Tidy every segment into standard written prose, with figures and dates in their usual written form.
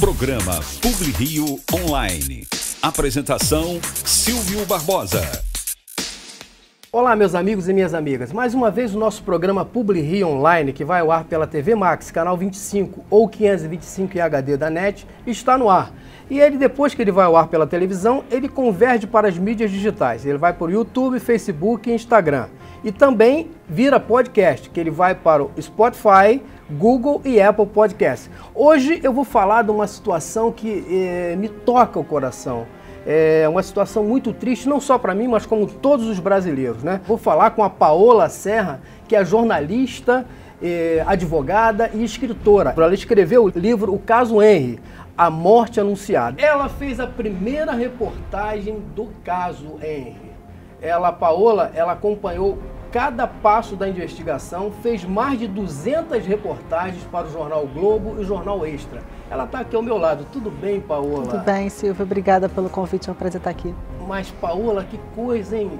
Programa PubliRio Online. Apresentação, Silvio Barbosa. Olá, meus amigos e minhas amigas. Mais uma vez o nosso programa PubliRio Online, que vai ao ar pela TV Max, canal 25 ou 525 em HD da NET, está no ar. E ele, depois que ele vai ao ar pela televisão, ele converge para as mídias digitais. Ele vai para o YouTube, Facebook e Instagram. E também vira podcast, que ele vai para o Spotify, Google e Apple Podcast. Hoje eu vou falar de uma situação que me toca o coração. É uma situação muito triste, não só para mim, mas como todos os brasileiros, né? Vou falar com a Paola Serra, que é jornalista, advogada e escritora. Ela escreveu o livro O Caso Henry, A Morte Anunciada. Ela fez a primeira reportagem do caso Henry. Paola, ela acompanhou cada passo da investigação, fez mais de 200 reportagens para o Jornal Globo e o Jornal Extra. Ela está aqui ao meu lado. Tudo bem, Paola? Tudo bem, Silvio. Obrigada pelo convite. É um prazer estar aqui. Mas, Paola, que coisa, hein?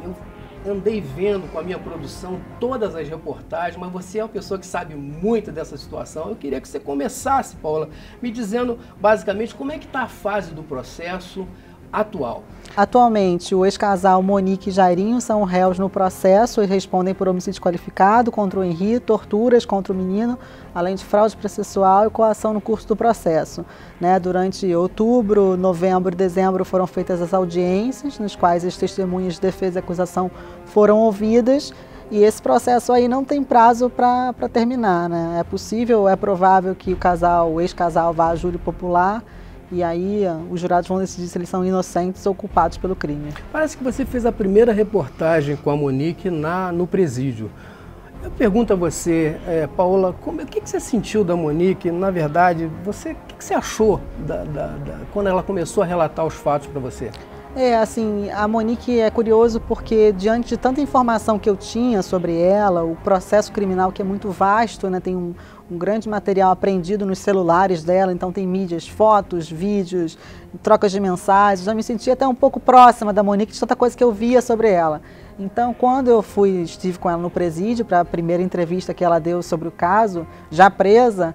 Eu andei vendo com a minha produção todas as reportagens, mas você é uma pessoa que sabe muito dessa situação. Eu queria que você começasse, Paola, me dizendo, basicamente, como é que está a fase do processo atual. Atualmente, o ex-casal Monique e Jairinho são réus no processo e respondem por homicídio qualificado contra o Henry, torturas contra o menino, além de fraude processual e coação no curso do processo. Durante outubro, novembro e dezembro foram feitas as audiências, nas quais as testemunhas de defesa e acusação foram ouvidas, e esse processo aí não tem prazo para terminar. É possível, é provável que o ex-casal vá a júri popular, e aí os jurados vão decidir se eles são inocentes ou culpados pelo crime. Parece que você fez a primeira reportagem com a Monique no presídio. Eu pergunto a você, Paola, o que você sentiu da Monique? Na verdade, o que você achou quando ela começou a relatar os fatos para você? A Monique é curioso porque, diante de tanta informação que eu tinha sobre ela, o processo criminal que é muito vasto, tem um grande material apreendido nos celulares dela, então tem mídias, fotos, vídeos, trocas de mensagens. Eu me senti até um pouco próxima da Monique de tanta coisa que eu via sobre ela. Então, quando eu estive com ela no presídio para a primeira entrevista que ela deu sobre o caso, já presa,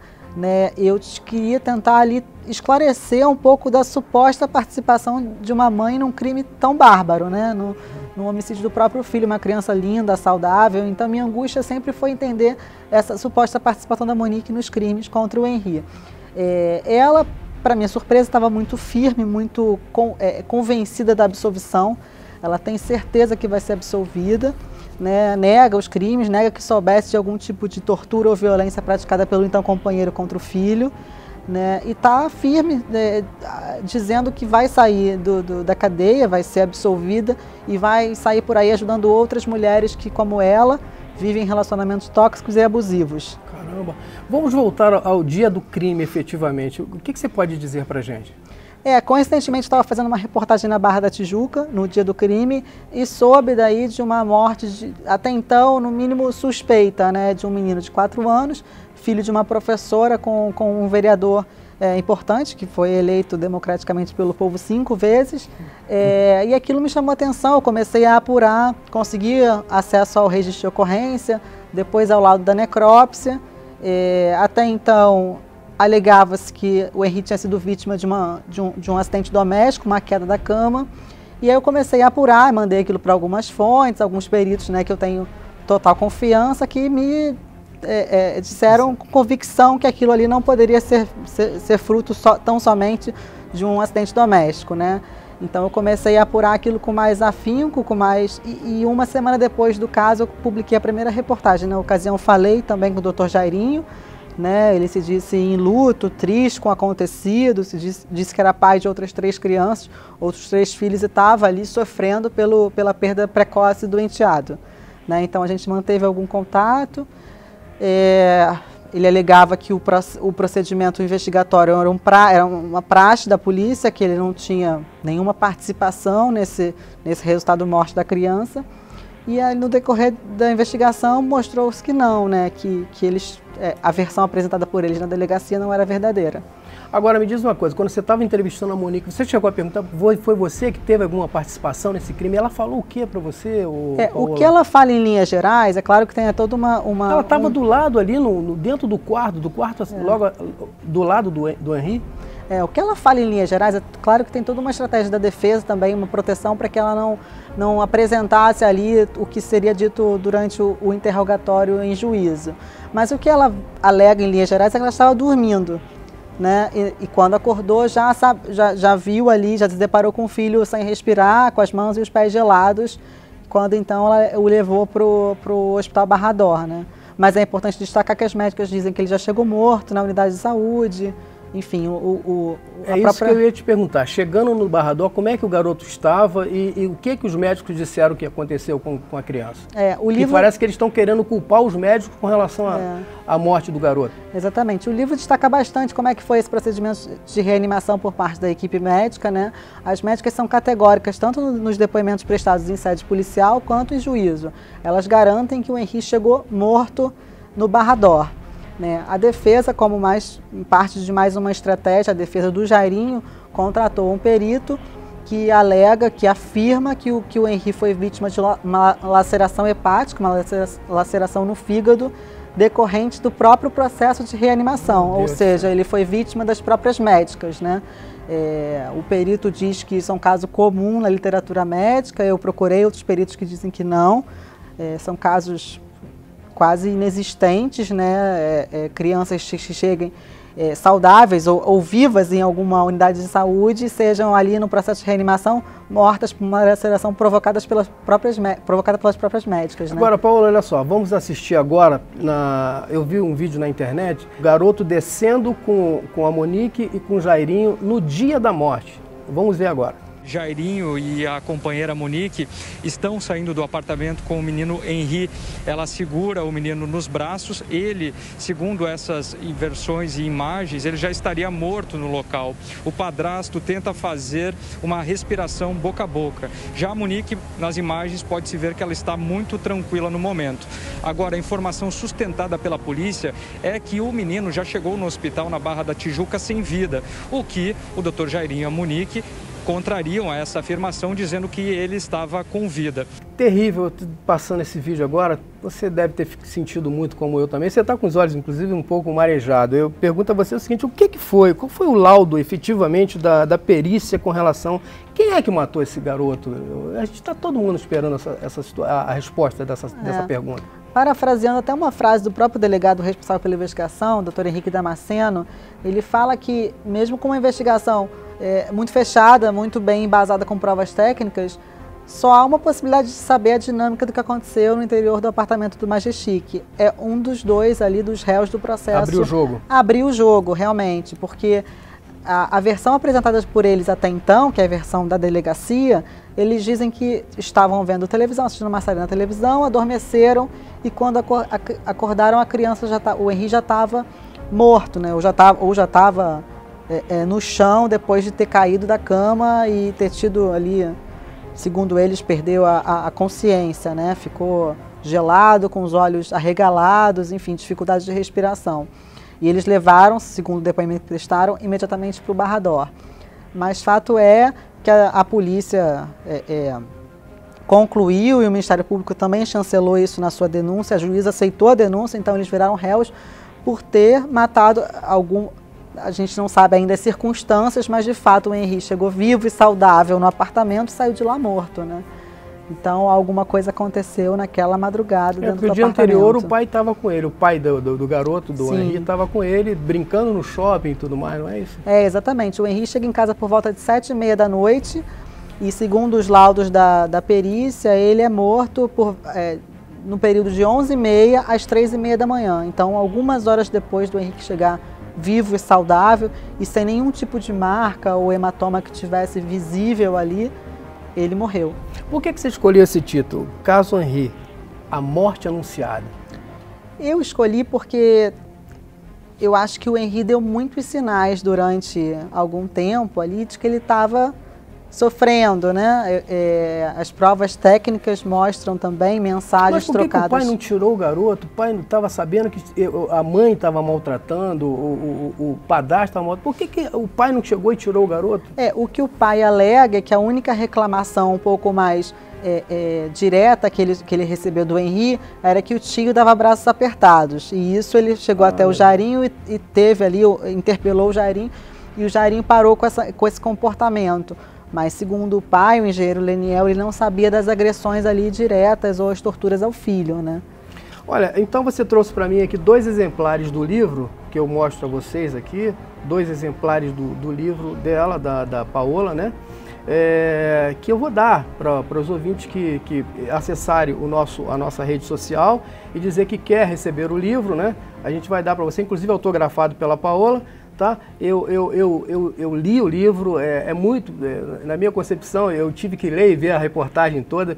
eu queria tentar ali esclarecer um pouco da suposta participação de uma mãe num crime tão bárbaro, no homicídio do próprio filho, uma criança linda, saudável. Então, minha angústia sempre foi entender essa suposta participação da Monique nos crimes contra o Henry. Ela, para minha surpresa, estava muito firme, muito convencida da absolvição. Ela tem certeza que vai ser absolvida. Nega os crimes, nega que soubesse de algum tipo de tortura ou violência praticada pelo então companheiro contra o filho, e está firme, dizendo que vai sair da cadeia, vai ser absolvida e vai sair por aí ajudando outras mulheres que, como ela, vivem relacionamentos tóxicos e abusivos. Caramba! Vamos voltar ao dia do crime, efetivamente. O que você pode dizer para a gente? Coincidentemente estava fazendo uma reportagem na Barra da Tijuca, no dia do crime, e soube daí de uma morte, até então, no mínimo suspeita, de um menino de 4 anos, filho de uma professora com um vereador importante, que foi eleito democraticamente pelo povo 5 vezes, e aquilo me chamou a atenção. Eu comecei a apurar, consegui acesso ao registro de ocorrência, depois ao laudo da necrópsia. Até então, alegava-se que o Henry tinha sido vítima de um acidente doméstico, uma queda da cama. E aí eu comecei a apurar, mandei aquilo para algumas fontes, alguns peritos que eu tenho total confiança, que me disseram com convicção que aquilo ali não poderia ser fruto tão somente de um acidente doméstico. Então eu comecei a apurar aquilo com mais afinco, e uma semana depois do caso eu publiquei a primeira reportagem. Na ocasião falei também com o Dr. Jairinho. Ele se disse em luto, triste com o acontecido, disse que era pai de outras 3 crianças, outros 3 filhos, e estava ali sofrendo pela perda precoce do enteado. Então a gente manteve algum contato. Ele alegava que o procedimento investigatório era uma praxe da polícia, que ele não tinha nenhuma participação nesse resultado morte da criança. E aí, no decorrer da investigação, mostrou-se que não, que a versão apresentada por eles na delegacia não era verdadeira. Agora, me diz uma coisa, quando você estava entrevistando a Monique, você chegou a perguntar, foi você que teve alguma participação nesse crime? Ela falou o que para você? O que ela fala em linhas gerais, é claro que tem toda uma... Ela estava do lado ali, dentro do quarto, logo do lado do Henry? O que ela fala em linhas gerais, é claro que tem toda uma estratégia da defesa também, uma proteção para que ela não apresentasse ali o que seria dito durante o interrogatório em juízo. Mas o que ela alega em linhas gerais é que ela estava dormindo, né? E quando acordou já viu ali, já se deparou com o filho sem respirar, com as mãos e os pés gelados, quando então ela o levou para o Hospital Barra d'Or, né? Mas é importante destacar que as médicas dizem que ele já chegou morto na unidade de saúde. Enfim, isso que eu ia te perguntar. Chegando no Barra d'Or, como é que o garoto estava e o que os médicos disseram que aconteceu com a criança? Que parece que eles estão querendo culpar os médicos com relação à morte do garoto. Exatamente. O livro destaca bastante como é que foi esse procedimento de reanimação por parte da equipe médica, né? As médicas são categóricas, tanto nos depoimentos prestados em sede policial quanto em juízo. Elas garantem que o Henri chegou morto no Barra d'Or. A defesa, como parte de mais uma estratégia, a defesa do Jairinho contratou um perito que afirma que o Henri foi vítima de uma laceração hepática, uma laceração no fígado, decorrente do próprio processo de reanimação, ou seja, ele foi vítima das próprias médicas, né? O perito diz que isso é um caso comum na literatura médica, eu procurei outros peritos que dizem que não, são casos quase inexistentes, né? Crianças que cheguem saudáveis ou vivas em alguma unidade de saúde, sejam ali no processo de reanimação mortas por uma laceração provocada pelas próprias médicas. Né? Agora, Paulo, olha só, vamos assistir agora, eu vi um vídeo na internet, o garoto descendo com a Monique e com o Jairinho no dia da morte. Vamos ver agora. Jairinho e a companheira Monique estão saindo do apartamento com o menino Henri. Ela segura o menino nos braços. Ele, segundo essas versões e imagens, ele já estaria morto no local. O padrasto tenta fazer uma respiração boca a boca. Já a Monique, nas imagens, pode-se ver que ela está muito tranquila no momento. Agora, a informação sustentada pela polícia é que o menino já chegou no hospital na Barra da Tijuca sem vida, o que o Dr. Jairinho e a Monique contrariam essa afirmação, dizendo que ele estava com vida. Terrível, passando esse vídeo agora, você deve ter sentido muito como eu também. Você está com os olhos, inclusive, um pouco marejados. Eu pergunto a você o seguinte, o que foi? Qual foi o laudo, efetivamente, da perícia com relação... Quem é que matou esse garoto? A gente está todo mundo esperando a resposta dessa pergunta. Parafraseando até uma frase do próprio delegado responsável pela investigação, Dr. Henrique Damasceno, ele fala que, mesmo com uma investigação muito fechada, muito bem embasada com provas técnicas, só há uma possibilidade de saber a dinâmica do que aconteceu no interior do apartamento do Majestic. É um dos dois ali, dos réus do processo. Abriu o jogo. Abriu o jogo, realmente, porque a versão apresentada por eles até então, que é a versão da delegacia, eles dizem que estavam vendo televisão, assistindo uma série na televisão, adormeceram e quando acordaram o Henri já estava morto, né? Ou já estava no chão depois de ter caído da cama e ter tido ali, segundo eles, perdeu a consciência, né? Ficou gelado, com os olhos arregalados, enfim, dificuldade de respiração. E eles levaram, segundo o depoimento que prestaram, imediatamente para o Barra d'Or. Mas fato é que a polícia concluiu e o Ministério Público também chancelou isso na sua denúncia, a juíza aceitou a denúncia, então eles viraram réus por ter matado a gente não sabe ainda as circunstâncias, mas de fato o Henri chegou vivo e saudável no apartamento e saiu de lá morto, né? Então alguma coisa aconteceu naquela madrugada dentro do apartamento. No dia anterior o pai estava com ele, o pai do garoto, do Henri, estava com ele, brincando no shopping e tudo mais, não é isso? Exatamente. O Henri chega em casa por volta de 7h30 da noite e, segundo os laudos da perícia, ele é morto no período de 11h30 às 3h30 da manhã. Então, algumas horas depois do Henrique chegar vivo e saudável e sem nenhum tipo de marca ou hematoma que tivesse visível ali, ele morreu. Por que você escolheu esse título, Caso Henri, A Morte Anunciada? Eu escolhi porque eu acho que o Henri deu muitos sinais durante algum tempo ali de que ele estava sofrendo, né? As provas técnicas mostram também mensagens trocadas. Mas por que o pai não tirou o garoto? O pai não estava sabendo que a mãe estava maltratando, o padrasto estava maltratando. Por que o pai não chegou e tirou o garoto? O que o pai alega é que a única reclamação um pouco mais direta que ele recebeu do Henri era que o tio dava braços apertados. E isso ele chegou até o Jairinho e teve ali, interpelou o Jairinho e o Jairinho parou com esse comportamento. Mas segundo o pai, o engenheiro Leniel, ele não sabia das agressões ali diretas ou as torturas ao filho, né? Olha, então você trouxe para mim aqui 2 exemplares do livro, que eu mostro a vocês aqui, 2 exemplares do livro dela, da Paola, né? Que eu vou dar para os ouvintes que acessarem a nossa rede social e dizer que quer receber o livro, né? A gente vai dar para você, inclusive autografado pela Paola, tá? Eu li o livro, na minha concepção, eu tive que ler e ver a reportagem toda.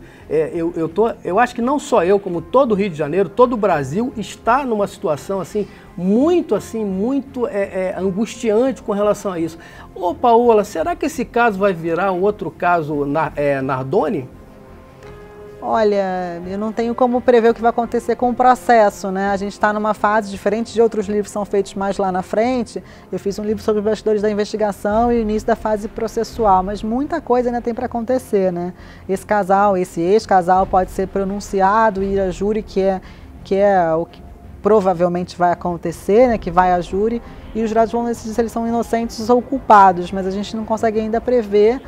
Eu acho que não só eu, como todo o Rio de Janeiro, todo o Brasil está numa situação muito angustiante com relação a isso. Ô Paola, será que esse caso vai virar um outro caso Nardoni? Olha, eu não tenho como prever o que vai acontecer com o processo, né? A gente está numa fase diferente de outros livros que são feitos mais lá na frente. Eu fiz um livro sobre os bastidores da investigação e o início da fase processual, mas muita coisa ainda tem para acontecer, né? Esse ex-casal pode ser pronunciado e ir a júri, que é o que provavelmente vai acontecer, né? Que vai a júri, e os jurados vão decidir se eles são inocentes ou culpados, mas a gente não consegue ainda prever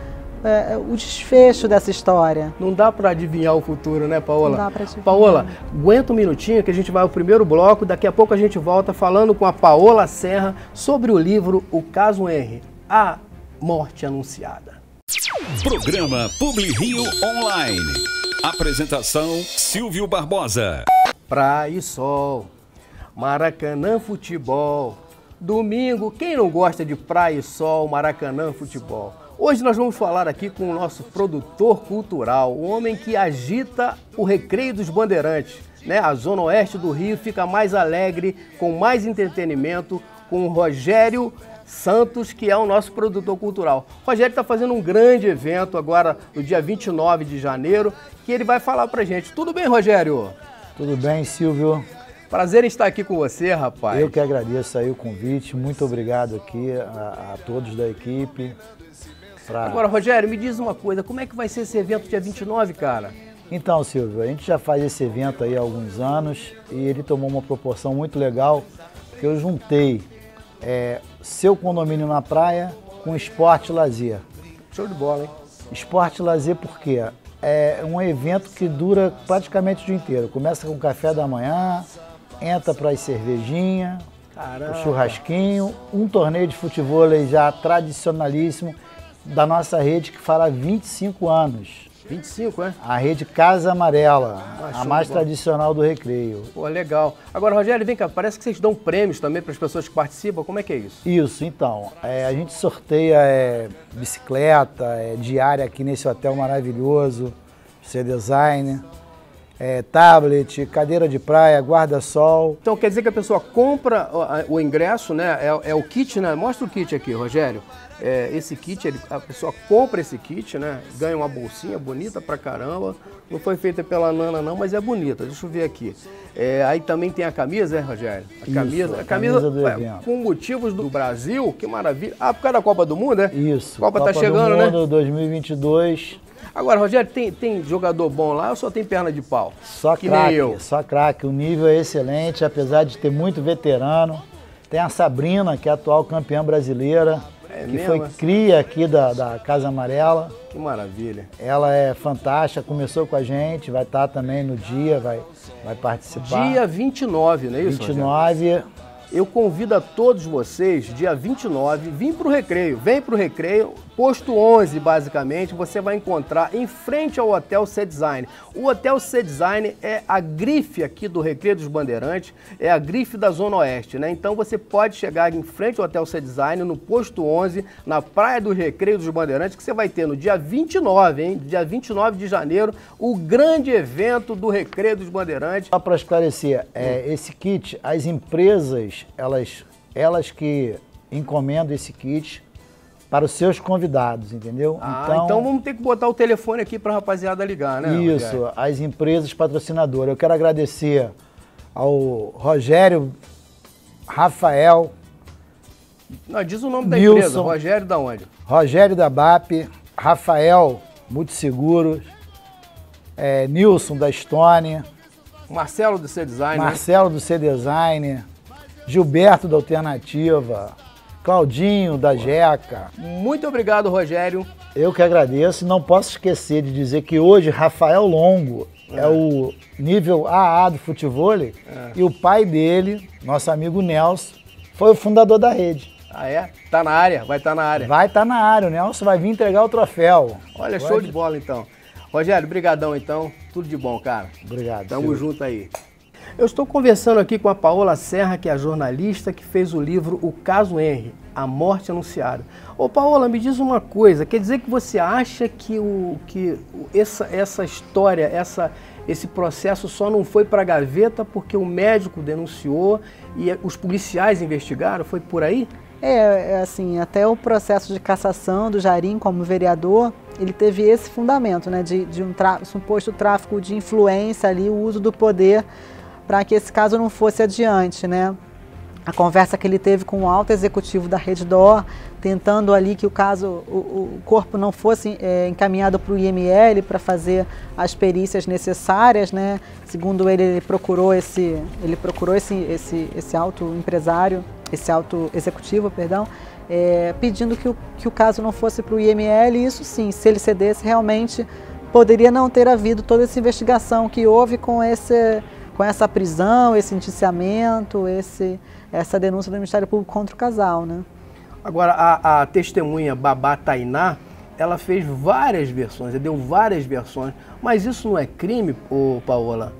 o desfecho dessa história. Não dá para adivinhar o futuro, né, Paola? Não dá para adivinhar. Paola, aguenta um minutinho que a gente vai ao primeiro bloco. Daqui a pouco a gente volta falando com a Paola Serra sobre o livro O Caso Henry, A Morte Anunciada. Programa PubliRio Online. Apresentação Silvio Barbosa. Praia e sol, Maracanã Futebol. Domingo, quem não gosta de praia e sol, Maracanã Futebol? Hoje nós vamos falar aqui com o nosso produtor cultural, o homem que agita o Recreio dos Bandeirantes, né? A Zona Oeste do Rio fica mais alegre, com mais entretenimento, com o Rogério Santos, que é o nosso produtor cultural. O Rogério está fazendo um grande evento agora, no dia 29 de janeiro, que ele vai falar pra gente. Tudo bem, Rogério? Tudo bem, Silvio? Prazer em estar aqui com você, rapaz. Eu que agradeço aí o convite, muito obrigado aqui a todos da equipe. Agora, Rogério, me diz uma coisa, como é que vai ser esse evento dia 29, cara? Então, Silvio, a gente já faz esse evento aí há alguns anos e ele tomou uma proporção muito legal, que eu juntei seu condomínio na praia com esporte e lazer. Show de bola, hein? Esporte e lazer por quê? É um evento que dura praticamente o dia inteiro. Começa com o café da manhã, entra para as cervejinhas, o churrasquinho, um torneio de futebol já tradicionalíssimo, da nossa rede que fala 25 anos. 25, é? A rede Casa Amarela, a mais tradicional do Recreio. Pô, legal. Agora, Rogério, vem cá, parece que vocês dão prêmios também para as pessoas que participam, como é que é isso? Isso, então, a gente sorteia bicicleta, diária aqui nesse hotel maravilhoso, ser designer, tablet, cadeira de praia, guarda-sol. Então quer dizer que a pessoa compra o ingresso, né? É o kit, né? Mostra o kit aqui, Rogério. Esse kit, a pessoa compra esse kit, né? Ganha uma bolsinha bonita pra caramba. Não foi feita pela Nana não, mas é bonita. Deixa eu ver aqui. Aí também tem a camisa, Rogério? A camisa do evento. Com motivos do Brasil, que maravilha. Ah, por causa da Copa do Mundo, né? Isso. Copa tá chegando, do Mundo, né? 2022. Agora, Rogério, tem jogador bom lá ou só tem perna de pau? Só craque, só craque. O nível é excelente, apesar de ter muito veterano. Tem a Sabrina, que é a atual campeã brasileira, que foi cria aqui da Casa Amarela. Que maravilha. Ela é fantástica, começou com a gente, vai estar também no dia, vai participar. Dia 29, não é isso, 29. Rogério? Eu convido a todos vocês, dia 29, vem para o Recreio, posto 11 basicamente, você vai encontrar em frente ao Hotel C-Design. O Hotel C-Design é a grife aqui do Recreio dos Bandeirantes, é a grife da Zona Oeste, né? Então você pode chegar em frente ao Hotel C-Design, no posto 11, na Praia do Recreio dos Bandeirantes, que você vai ter no dia 29, hein? Dia 29 de janeiro, o grande evento do Recreio dos Bandeirantes. Só para esclarecer, esse kit, as empresas, elas que encomendam esse kit para os seus convidados, entendeu? Então vamos ter que botar o telefone aqui para a rapaziada ligar, né? Isso, Rogério? As empresas patrocinadoras. Eu quero agradecer ao Rogério, Rafael... Não, diz o nome da Nilson, empresa, Rogério da onde? Rogério da BAP, Rafael, Multisseguros, Nilson da Stone, Marcelo do C-Design, Marcelo do C-Design, Gilberto da Alternativa, Claudinho, da Jeca. Muito obrigado, Rogério. Eu que agradeço. Não posso esquecer de dizer que hoje Rafael Longo é o nível AA do futebol e o pai dele, nosso amigo Nelson, foi o fundador da rede. Ah, é? Tá na área? Vai estar na área. Vai estar na área. O Nelson vai vir entregar o troféu. Olha, show de bola, então. Rogério, brigadão, então. Tudo de bom, cara. Obrigado. Tamo junto aí. Eu estou conversando aqui com a Paola Serra, que é a jornalista que fez o livro O Caso Henry, A Morte Anunciada. Ô Paola, me diz uma coisa, quer dizer que você acha que, essa história, esse processo só não foi para a gaveta porque o médico denunciou e os policiais investigaram? Foi por aí? Assim, até o processo de cassação do Jairim como vereador, ele teve esse fundamento, né, de um suposto tráfico de influência ali, o uso do poder para que esse caso não fosse adiante, né? A conversa que ele teve com o alto executivo da Redditor, tentando ali que o caso, o corpo não fosse encaminhado para o IML para fazer as perícias necessárias, né? Segundo ele procurou esse alto empresário, esse alto executivo, perdão, pedindo que o caso não fosse para o IML, e isso sim, se ele cedesse, realmente poderia não ter havido toda essa investigação que houve com essa prisão, esse indiciamento, essa denúncia do Ministério Público contra o casal, né? Agora, a testemunha Babá Tainá, ela fez várias versões, ela deu várias versões, mas isso não é crime, Paola?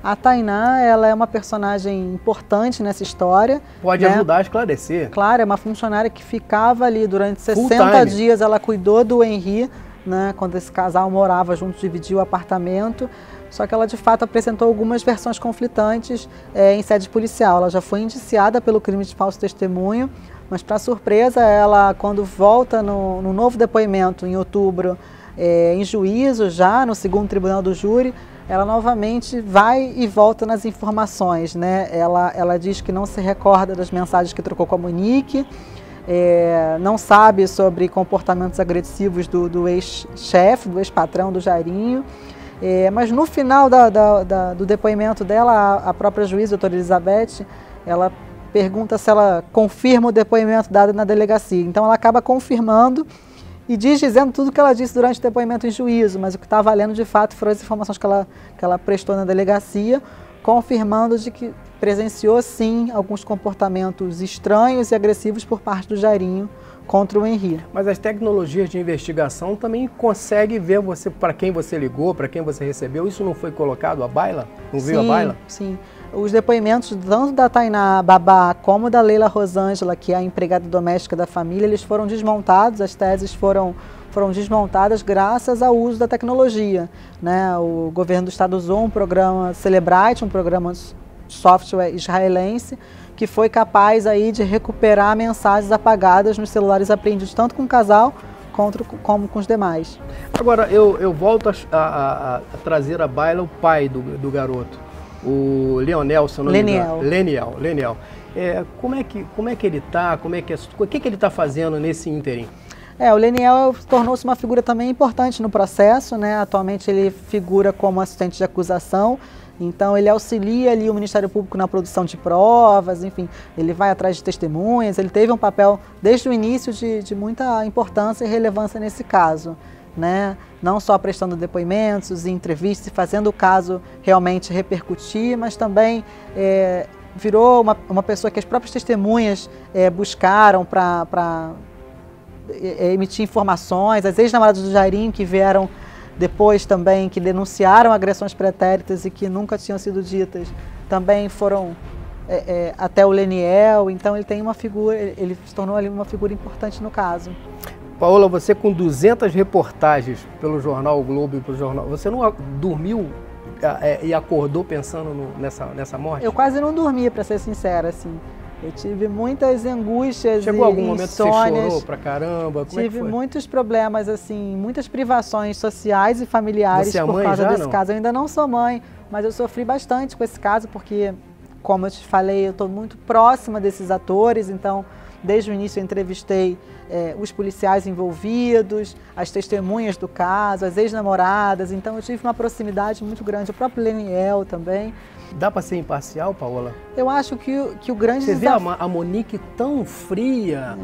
A Tainá, ela é uma personagem importante nessa história. Pode ajudar a esclarecer. Claro, é uma funcionária que ficava ali durante 60 dias, ela cuidou do Henry, né, quando esse casal morava junto, dividiu o apartamento. Só que ela, de fato, apresentou algumas versões conflitantes em sede policial. Ela já foi indiciada pelo crime de falso testemunho, mas, para surpresa, ela, quando volta no novo depoimento, em outubro, em juízo, já no segundo tribunal do júri, ela novamente vai e volta nas informações, né? Ela diz que não se recorda das mensagens que trocou com a Monique, não sabe sobre comportamentos agressivos do ex-chefe, do ex-patrão do Jairinho. Mas no final do depoimento dela, a própria juíza, a doutora Elizabeth, ela pergunta se ela confirma o depoimento dado na delegacia. Então ela acaba confirmando e dizendo tudo o que ela disse durante o depoimento em juízo, mas o que está valendo de fato foram as informações que ela prestou na delegacia, confirmando de que presenciou sim alguns comportamentos estranhos e agressivos por parte do Jairinho contra o Henry. Mas as tecnologias de investigação também conseguem ver você, para quem você ligou, para quem você recebeu. Isso não foi colocado à baila? Não viu a baila? Sim. Os depoimentos tanto da Tainá Babá como da Leila Rosângela, que é a empregada doméstica da família, eles foram desmontados, as teses foram desmontadas graças ao uso da tecnologia, né? O governo do estado usou um programa Celebrite, um programa de software israelense, que foi capaz aí de recuperar mensagens apagadas nos celulares apreendidos tanto com o casal como com os demais. Agora, eu volto a trazer à baila o pai do garoto, o Leonel, se eu não me engano. Leniel. Como é que ele está? O que ele está fazendo nesse ínterim? O Leniel tornou-se uma figura também importante no processo, né? Atualmente ele figura como assistente de acusação. Então ele auxilia ali o Ministério Público na produção de provas, enfim, ele vai atrás de testemunhas, ele teve um papel desde o início de muita importância e relevância nesse caso, né? Não só prestando depoimentos e entrevistas e fazendo o caso realmente repercutir, mas também virou uma pessoa que as próprias testemunhas buscaram para emitir informações, as ex-namoradas do Jairinho que vieram depois também, que denunciaram agressões pretéritas e que nunca tinham sido ditas, também foram até o Leniel. Então ele se tornou ali uma figura importante no caso. Paola, você com 200 reportagens pelo jornal o Globo e pelo jornal, você não dormiu e acordou pensando nessa morte? Eu quase não dormia, para ser sincera, assim. Eu tive muitas angústias. Chegou algum momento que você chorou pra caramba? Tive muitos problemas, assim, muitas privações sociais e familiares por causa desse caso. Eu ainda não sou mãe, mas eu sofri bastante com esse caso, porque, como eu te falei, eu estou muito próxima desses atores, então, desde o início eu entrevistei os policiais envolvidos, as testemunhas do caso, as ex-namoradas, então eu tive uma proximidade muito grande, o próprio Leniel também. Dá para ser imparcial, Paola? Eu acho que o grande desafio... Você vê a Monique tão fria...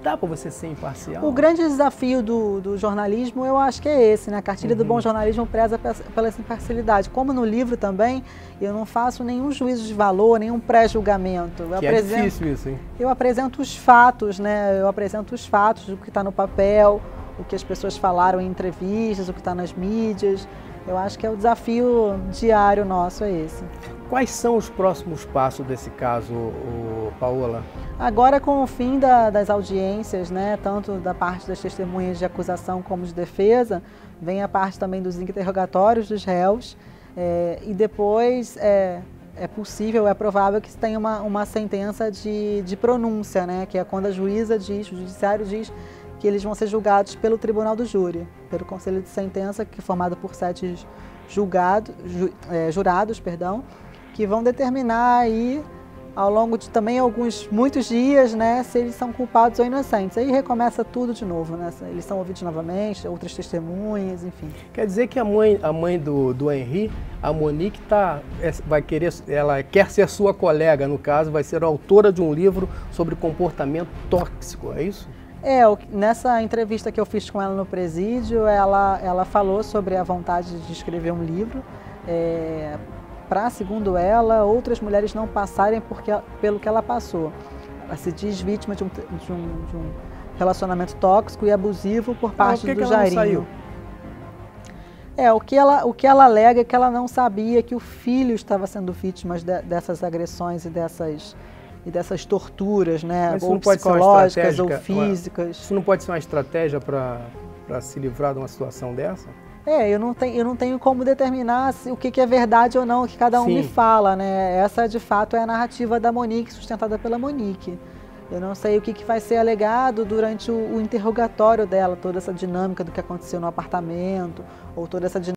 Dá para você ser imparcial? O grande desafio do jornalismo, eu acho que é esse, né? A cartilha do bom jornalismo preza pela imparcialidade. Como no livro também, eu não faço nenhum juízo de valor, nenhum pré-julgamento. É difícil isso, hein? Eu apresento os fatos, né? Eu apresento os fatos do que está no papel, o que as pessoas falaram em entrevistas, o que está nas mídias. Eu acho que é o desafio diário nosso, é esse. Quais são os próximos passos desse caso, Paola? Agora, com o fim das audiências, né, tanto da parte das testemunhas de acusação como de defesa, vem a parte também dos interrogatórios dos réus, e depois é possível, é provável que se tenha uma sentença de pronúncia, né, que é quando a juíza diz, o judiciário diz que eles vão ser julgados pelo tribunal do júri, pelo conselho de sentença, que é formado por 7 jurados, que vão determinar aí, ao longo de também muitos dias, né, se eles são culpados ou inocentes. Aí recomeça tudo de novo, né? Eles são ouvidos novamente, outras testemunhas, enfim. Quer dizer que a mãe do Henri, a Monique, ela quer ser sua colega, no caso, vai ser autora de um livro sobre comportamento tóxico, é isso? Nessa entrevista que eu fiz com ela no presídio, ela falou sobre a vontade de escrever um livro, para, segundo ela, outras mulheres não passarem pelo que ela passou. Ela se diz vítima de um relacionamento tóxico e abusivo por parte do Jairinho. O que ela alega é que ela não sabia que o filho estava sendo vítima dessas agressões e dessas torturas, né? Ou psicológicas ou físicas. Isso não pode ser uma estratégia para se livrar de uma situação dessa? Eu não tenho como determinar o que é verdade ou não, o que cada um me fala, né? Essa, de fato, é a narrativa da Monique, sustentada pela Monique. Eu não sei o que vai ser alegado durante o interrogatório dela, toda essa dinâmica do que aconteceu no apartamento, ou toda essa dinâmica